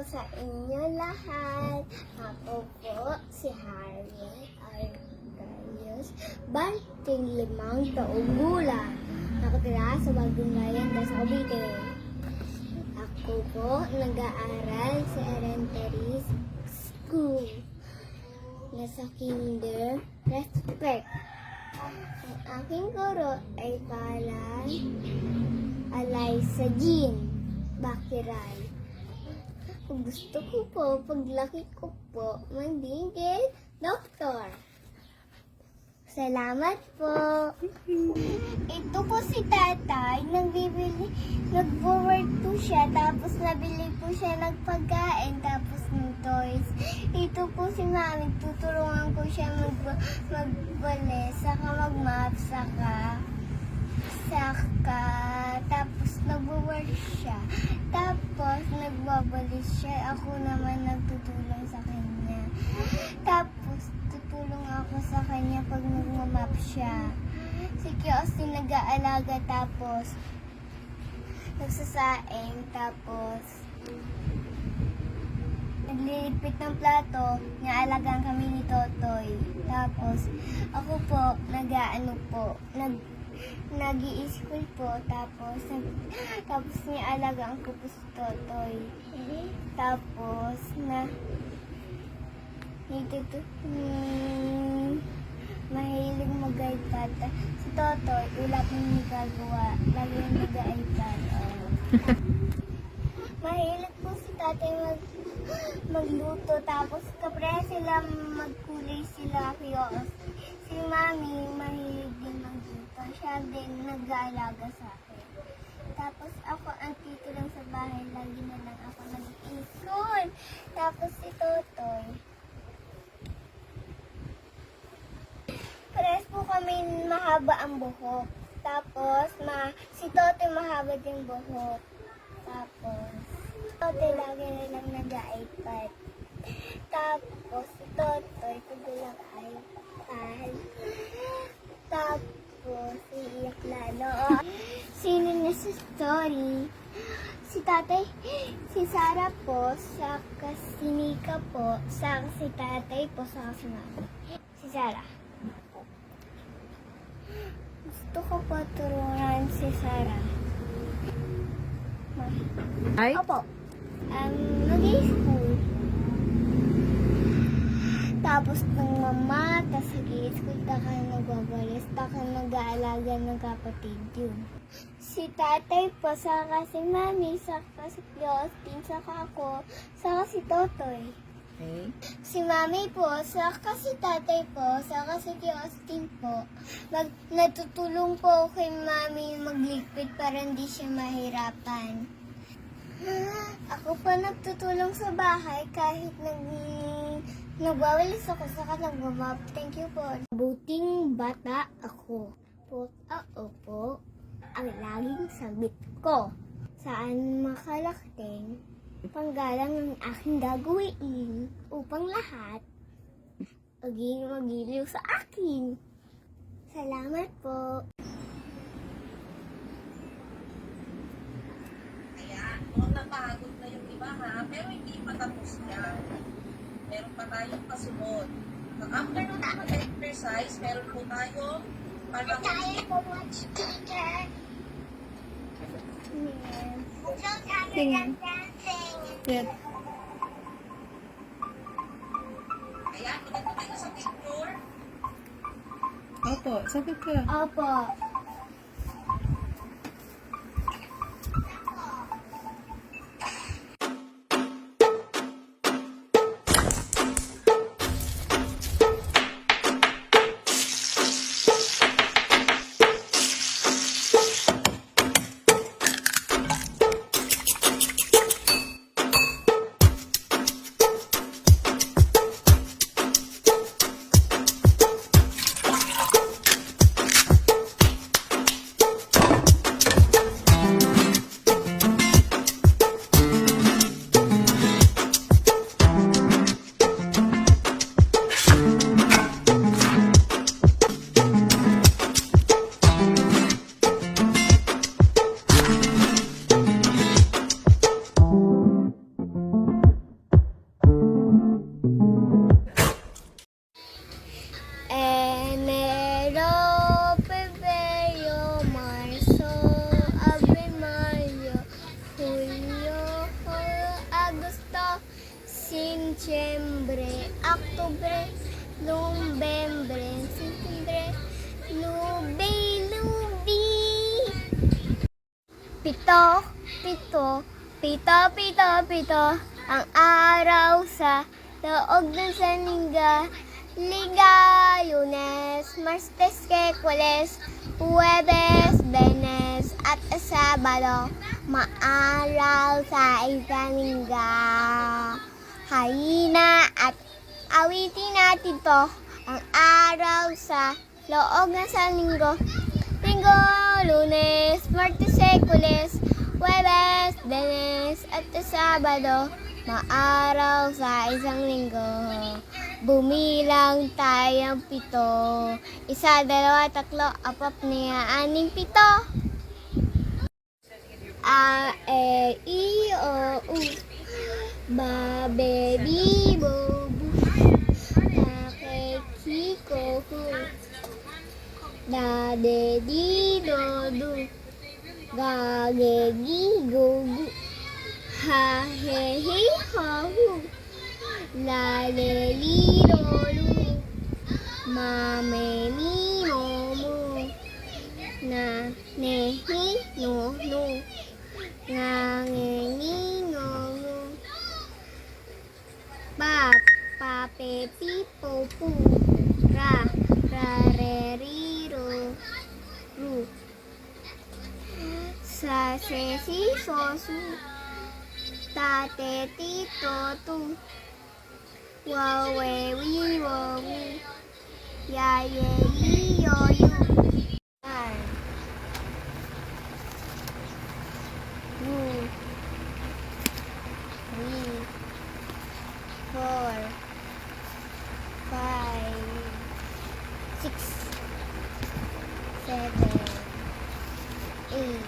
sa inyo lahat. Ako po si Harriet Argayos, banting 5 taong gulang. Nakatira sa Bagong Bayan, sa Cavite. Ako po nag-aaral sa elementary school. Nasa kinder respect. Ang aking guro ay palay Alaysa Jean Bakiray. Gusto ko po, paglaki ko po, magiging doktor. Salamat po. Ito po si tatay, nag-work po siya, tapos nabili po siya ng pagkain, tapos ng toys. Ito po si mami, tutulungan ko siya magwalis, saka mag-map, tapos nag-work siya. Tapos nagbabalis siya, ako naman nagtutulong sa kanya. Tapos tutulong ako sa kanya pag nagmamap siya. Si Kiostin nag-aalaga, tapos nagsasaing, tapos naglilipit ng plato, naalagaan kami ni Totoy. Tapos ako po, nag-i-school po, tapos nialagaan ko po si Totoy. Tapos mahilig mag-iPad. Si Totoy, wala pong nagagawa. Lagi yung nag-iPad. Mahilig po si tatay magluto. Tapos kapre sila magkulay sila kiyos. Si mami mahilig din magluto. Siya din nag-aalaga sa akin. Tapos ako ang tito lang sa bahay. Lagi na lang ako nag-i-school. Tapos si Totoy, pares po kami mahaba ang buhok. Tapos, si Totoy mahaba din buhok. Tapos, Totoy lagi na lang nag-iPad. Tapos, si Totoy tugulang iPad. Tapos, iiyak lalo. Sino na sa story? Si tatay, si Sarah po, saka si Nika po, saka si tatay po, saka si mami. Si Sarah. Gusto ko po turuan si Sarah. Ay? Opo. Mag-i-school. Tapos ng mama, tapos nag-i-school, taka nagwawalis, taka nag-aalaga ng kapatid yun. Si tatay po, saka si mami, saka si Kiostin, saka ako, saka si Totoy. Okay. Si mami po, saka si tatay po, saka si Kiostin po. Natutulong po kay mami magligpit para hindi siya mahirapan. Ako po nagtutulong sa bahay kahit nagwawalis ako, saka nagmamap. Thank you po. Buting bata ako. Opo, ang laging sagot ko. Saan makalakting, panggalang ang aking gagawin upang lahat maging magiliw sa akin. Salamat po. Ayan, napagod na yung iba ha, pero hindi pa tapos yan. Meron pa tayong kasunod. After nung mag-exercise, meron po tayong Tayo po watch teacher. Tingin. Yes. Ayan, maganda tayo sa picture. Opo, sabi ko. Opo. Disyembre, Oktubre, Nobyembre, Setyembre, Lubi. Pito, pito, pito, pito, pito, ang araw sa loob ng saningga. Liga, Lunes, Martes, Miyerkules, Huwebes, Biyernes, at Sabado, maaraw sa isang lingga. Halina at awitin natin to, ang araw sa loob ng isang linggo. Linggo, Lunes, Martes, Miyerkules, Huwebes, Biyernes, at Sabado, maaraw sa isang linggo. Bumilang tayong 7. 1, 2, 3, 4, 5, 6, 7. A, E, I, O, U. Ba, be, bi, bo, bu. Ta, ke, ki, ko, hu. Da, de, di, do, du. Ga, ge, gi, go, gu. Ha, he, hi, ho, hu. La, le, li, ro, lu. Ma, me, mi, mo, mu. Na, ne, hi, no, nu. Nga, nge, ni, ngo, ngu. Ba, pa, pe, pi, po, pu. Ra, re, ri, ro, ru. Sa, se, si, so, su. Ta, te, ti, to, tu. Wa, we, wi, wo, wu. Ya, ye, yi, yo, yu. Ar. Wu. Wi. 4, 5, 6, 7, 8,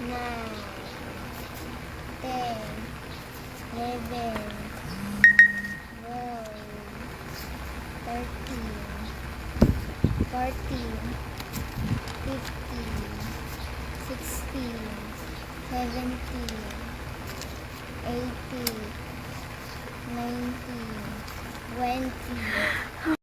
9, 10, 11, 12, 13, 14, 15, 16, 17, 18, 19, 20.